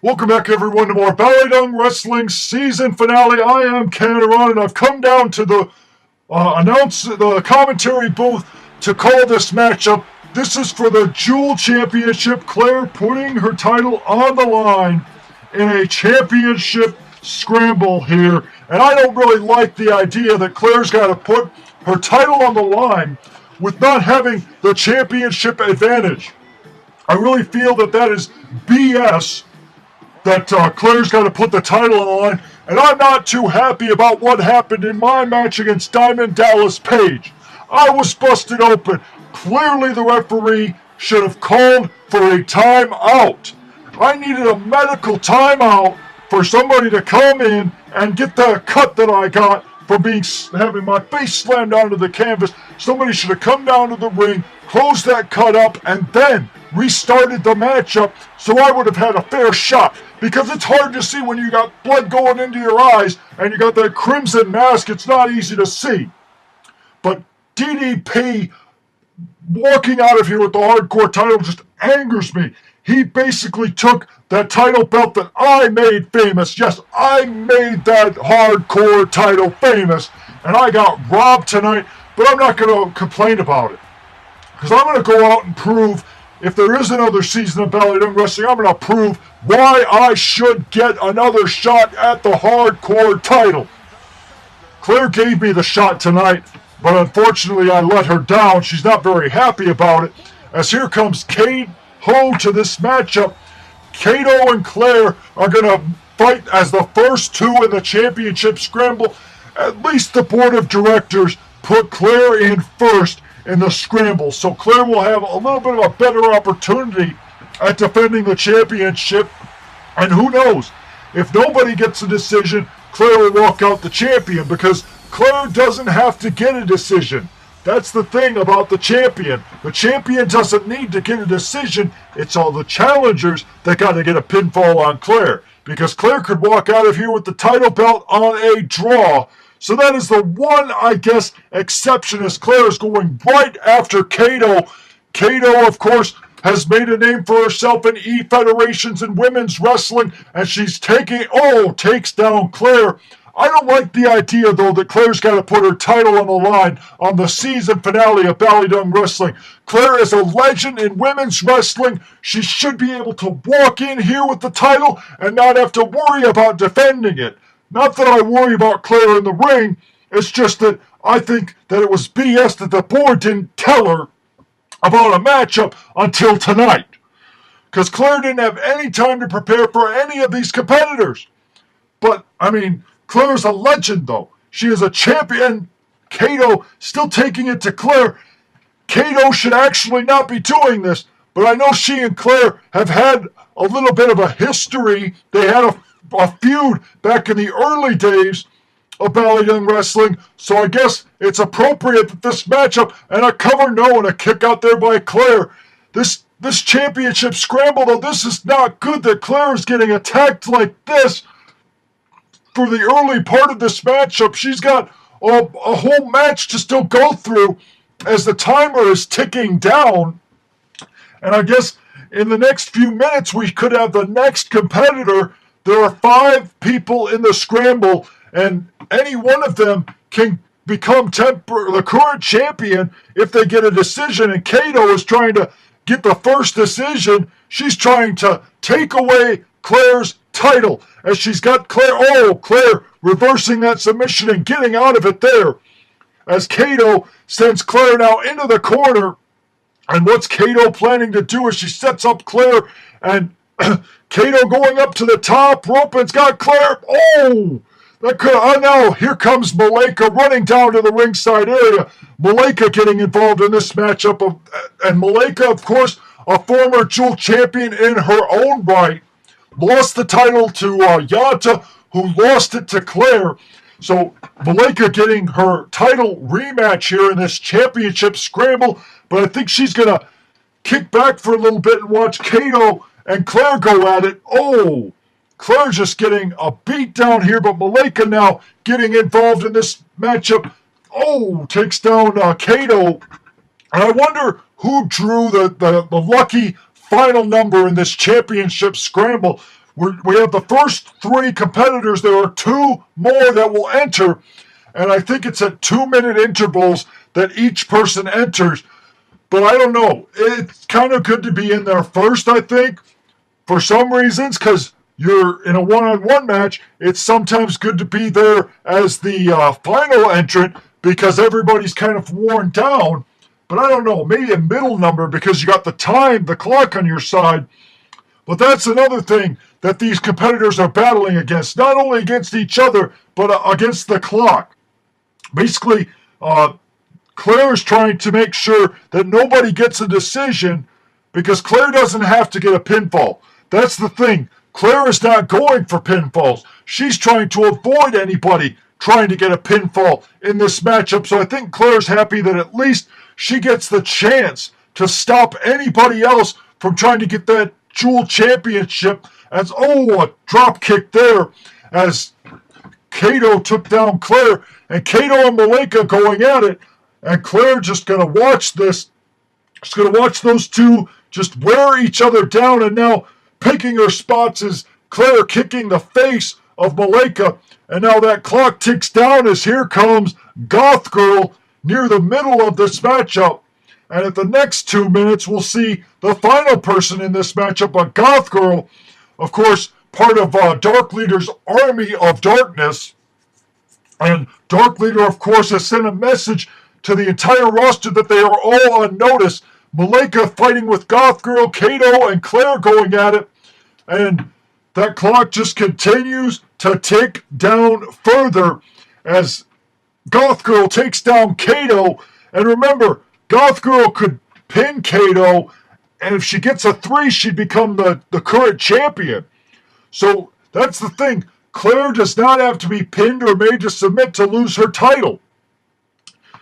Welcome back, everyone, to more BallyDung Wrestling Season Finale. I am Cameron, and I've come down to the commentary booth to call this matchup. This is for the Jewel Championship. Claire putting her title on the line in a championship scramble here. And I don't really like the idea that Claire's got to put her title on the line with not having the championship advantage. I really feel that is BS. That Claire's got to put the title on the line, and I'm not too happy about what happened in my match against Diamond Dallas Page. I was busted open. Clearly the referee should have called for a timeout. I needed a medical timeout for somebody to come in and get the cut that I got from having my face slammed onto the canvas. Somebody should have come down to the ring, closed that cut up, and then restarted the matchup so I would have had a fair shot. Because it's hard to see when you got blood going into your eyes and you got that crimson mask. It's not easy to see. But DDP walking out of here with the hardcore title just angers me. He basically took that title belt that I made famous. Yes, I made that hardcore title famous. And I got robbed tonight. But I'm not going to complain about it. Because I'm going to go out and prove, if there is another season of BallyDung Wrestling, I'm going to prove why I should get another shot at the hardcore title. Claire gave me the shot tonight, but unfortunately I let her down. She's not very happy about it. As here comes Kato to this matchup. Kato and Claire are going to fight as the first two in the championship scramble. At least the board of directors put Claire in first in the scramble. So Claire will have a little bit of a better opportunity at defending the championship. And who knows, if nobody gets a decision, Claire will walk out the champion, because Claire doesn't have to get a decision. That's the thing about the champion. The champion doesn't need to get a decision. It's all the challengers that got to get a pinfall on Claire, because Claire could walk out of here with the title belt on a draw. So that is the one, I guess, exception, as Claire is going right after Kato. Kato, of course, has made a name for herself in E-Federations and women's wrestling, and she's takes down Claire. I don't like the idea, though, that Claire's got to put her title on the line on the season finale of BallyDung Wrestling. Claire is a legend in women's wrestling. She should be able to walk in here with the title and not have to worry about defending it. Not that I worry about Claire in the ring, it's just that I think that it was BS that the board didn't tell her about a matchup until tonight. Because Claire didn't have any time to prepare for any of these competitors. But, Claire's a legend, though. She is a champion. Kato still taking it to Claire. Kato should actually not be doing this, but I know she and Claire have had a little bit of a history. They had a feud back in the early days of BallyDung Wrestling, so I guess it's appropriate that this matchup, and a cover no and a kick out there by Claire. This championship scramble, though, this is not good that Claire is getting attacked like this for the early part of this matchup. She's got a whole match to still go through as the timer is ticking down. And I guess in the next few minutes we could have the next competitor. There are 5 people in the scramble, and any one of them can become the current champion if they get a decision. And Kato is trying to get the first decision. She's trying to take away Claire's title, as she's got Claire reversing that submission and getting out of it there, as Kato sends Claire now into the corner. And what's Kato planning to do as she sets up Claire, and Kato going up to the top rope and's got Claire. Now here comes Malika running down to the ringside area. Malika getting involved in this matchup, and Malika, of course, a former Jewel champion in her own right, lost the title to Yanta, who lost it to Claire. So Malika getting her title rematch here in this championship scramble, but I think she's going to kick back for a little bit and watch Kato and Claire go at it. Claire just getting a beat down here, but Malika now getting involved in this matchup. Takes down Kato. And I wonder who drew the lucky final number in this championship scramble. we have the first 3 competitors. There are 2 more that will enter, and I think it's at 2-minute intervals that each person enters. But I don't know. It's kind of good to be in there first, I think, for some reasons, because you're in a one-on-one match. It's sometimes good to be there as the final entrant because everybody's kind of worn down. But I don't know, maybe a middle number because you got the time, the clock on your side. But that's another thing that these competitors are battling against, not only against each other, but against the clock. Basically, Claire is trying to make sure that nobody gets a decision because Claire doesn't have to get a pinfall. That's the thing. Claire is not going for pinfalls. She's trying to avoid anybody trying to get a pinfall in this matchup. So I think Claire's happy that at least she gets the chance to stop anybody else from trying to get that Jewel Championship. As, a drop kick there as Kato took down Claire. And Kato and Malenka going at it. And Claire just going to watch this. Just going to watch those two just wear each other down. And now picking her spots is Claire kicking the face of Malenka. And now that clock ticks down as here comes Goth Girl near the middle of this matchup. And at the next 2 minutes, we'll see the final person in this matchup, a Goth Girl. Of course, part of Dark Leader's Army of Darkness. And Dark Leader, of course, has sent a message to the entire roster that they are all on notice. Malenka fighting with Goth Girl, Kato, and Claire going at it. And that clock just continues to tick down further as Goth Girl takes down Kato. And remember, Goth Girl could pin Kato, and if she gets a 3, she'd become the current champion. So that's the thing. Claire does not have to be pinned or made to submit to lose her title.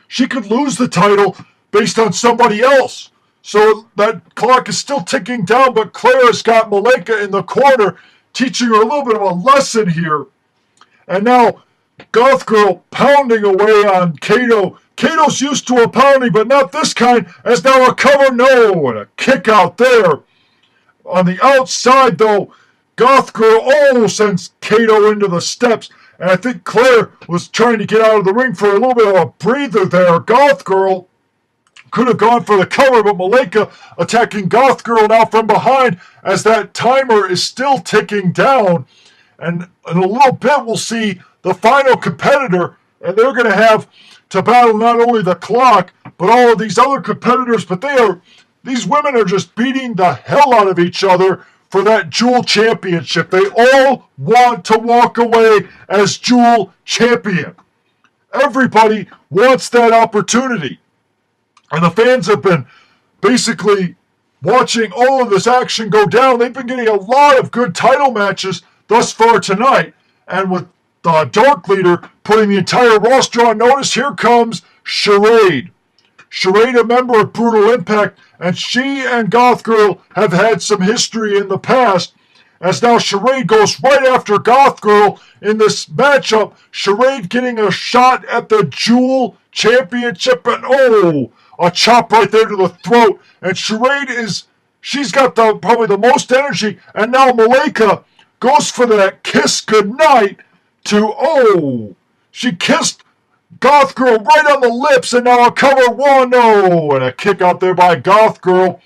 She could lose the title based on somebody else. So that clock is still ticking down, but Claire has got Malenka in the corner, teaching her a little bit of a lesson here. And now Goth Girl pounding away on Kato. Kato's used to a pounding, but not this kind, as now a cover no, and a kick out there. On the outside, though, Goth Girl sends Kato into the steps, and I think Claire was trying to get out of the ring for a little bit of a breather there. Goth Girl could have gone for the cover, but Malenka attacking Goth Girl now from behind as that timer is still ticking down. And in a little bit, we'll see the final competitor, and they're going to have to battle not only the clock, but all of these other competitors. But these women are just beating the hell out of each other for that Jewel Championship. They all want to walk away as Jewel Champion. Everybody wants that opportunity. And the fans have been basically watching all of this action go down. They've been getting a lot of good title matches thus far tonight. And with the Dark Leader putting the entire roster on notice, here comes Charade. Charade, a member of Brutal Impact, and she and Goth Girl have had some history in the past. As now Charade goes right after Goth Girl in this matchup. Charade getting a shot at the Jewel Championship, and a chop right there to the throat. And Charade she's got probably the most energy. And now Malenka goes for that kiss goodnight she kissed Goth Girl right on the lips, and now a cover 1, and a kick out there by Goth Girl.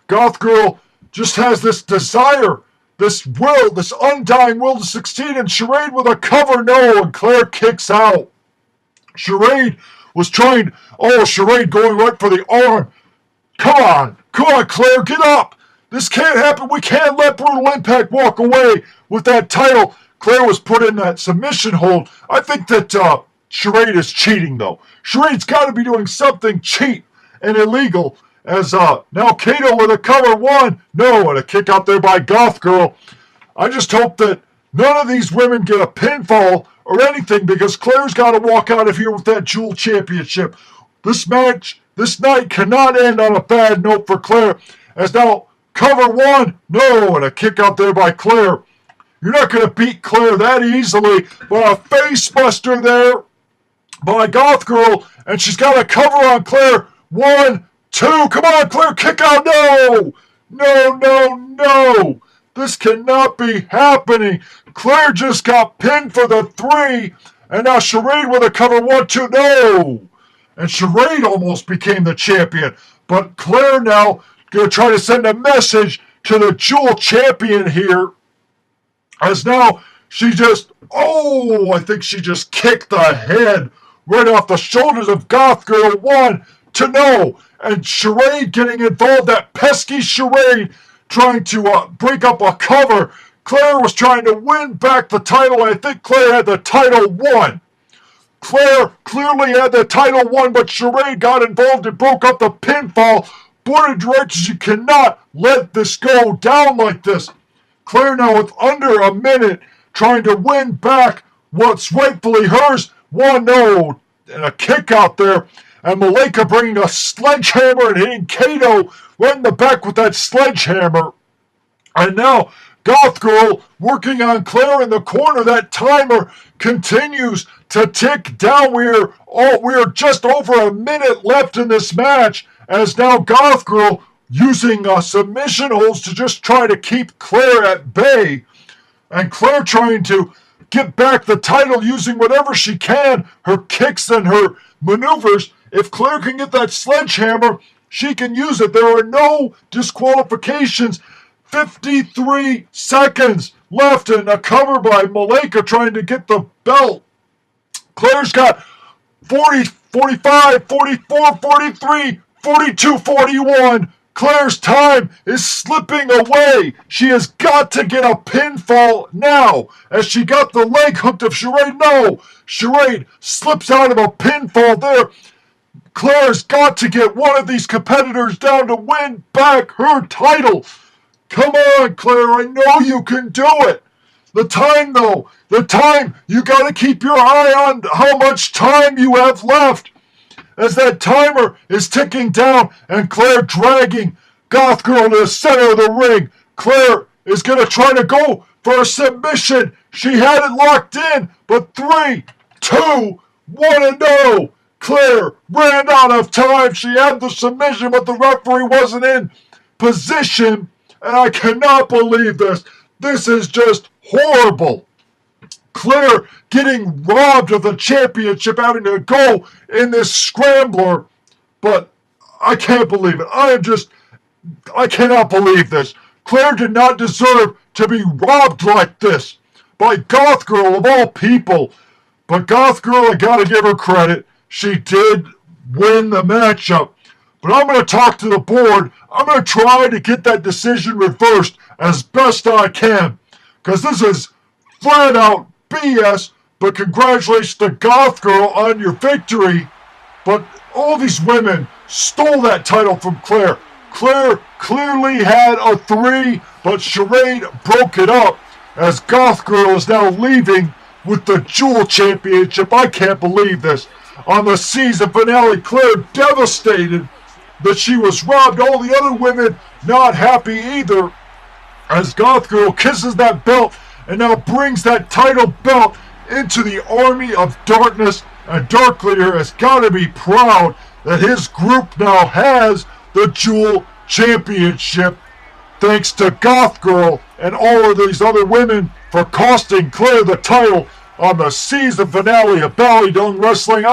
Goth Girl just has this desire, this will, this undying will to succeed, and Charade with a cover and Claire kicks out. Charade was trying, Charade going right for the arm. Come on, Claire, get up. This can't happen. We can't let Brutal Impact walk away with that title. Claire was put in that submission hold. I think that Charade is cheating, though. Charade's got to be doing something cheap and illegal. As now Kato with a cover 1, and a kick out there by Goth Girl. I just hope that none of these women get a pinfall or anything, because Claire's got to walk out of here with that Jewel Championship. This night cannot end on a bad note for Claire. As now cover 1, and a kick out there by Claire. You're not going to beat Claire that easily, but a face buster there by Goth Girl, and she's got a cover on Claire. 1, 2, come on, Claire, kick out, no! This cannot be happening. Claire just got pinned for the 3. And now Charade with a cover 1, 2. No! And Charade almost became the champion. But Claire now going to try to send a message to the Jewel Champion here. As now she just, I think she just kicked the head right off the shoulders of Goth Girl 1 to no. And Charade getting involved, that pesky Charade trying to break up a cover. Claire was trying to win back the title. I think Claire had the title won. Claire clearly had the title won, but Charade got involved and broke up the pinfall. Board of directors, you cannot let this go down like this. Claire now with under a minute trying to win back what's rightfully hers. 1-0 and a kick out there. And Malaika bringing a sledgehammer and hitting Kato right in the back with that sledgehammer. And now Goth Girl working on Claire in the corner. That timer continues to tick down. We're just over a minute left in this match. As now Goth Girl using submission holds to just try to keep Claire at bay. And Claire trying to get back the title using whatever she can, her kicks and her maneuvers. If Claire can get that sledgehammer, she can use it. There are no disqualifications. 53 seconds left and a cover by Malaika trying to get the belt. Claire's got 40, 45, 44, 43, 42, 41. Claire's time is slipping away. She has got to get a pinfall now. As she got the leg hooked of Charade. No, Charade slips out of a pinfall there. Claire's got to get one of these competitors down to win back her title. Come on, Claire, I know you can do it. The time, though, you got to keep your eye on how much time you have left. As that timer is ticking down and Claire dragging Goth Girl to the center of the ring. Claire is going to try to go for a submission. She had it locked in, but 3, 2, 1 and no. Claire ran out of time. She had the submission, but the referee wasn't in position. And I cannot believe this. This is just horrible. Claire getting robbed of the championship, having to go in this scrambler. But I can't believe it. I cannot believe this. Claire did not deserve to be robbed like this by Goth Girl of all people. But Goth Girl, I gotta give her credit. She did win the matchup. But I'm going to talk to the board. I'm going to try to get that decision reversed as best I can. Because this is flat out BS. But congratulations to Goth Girl on your victory. But all these women stole that title from Claire. Claire clearly had a 3, but Charade broke it up. As Goth Girl is now leaving with the Jewel Championship. I can't believe this. On the season finale, Claire devastated that she was robbed. All the other women not happy either. As Goth Girl kisses that belt and now brings that title belt into the army of darkness. And Darkleader has got to be proud that his group now has the Jewel Championship. Thanks to Goth Girl and all of these other women for costing Claire the title on the season finale of BallyDung Wrestling.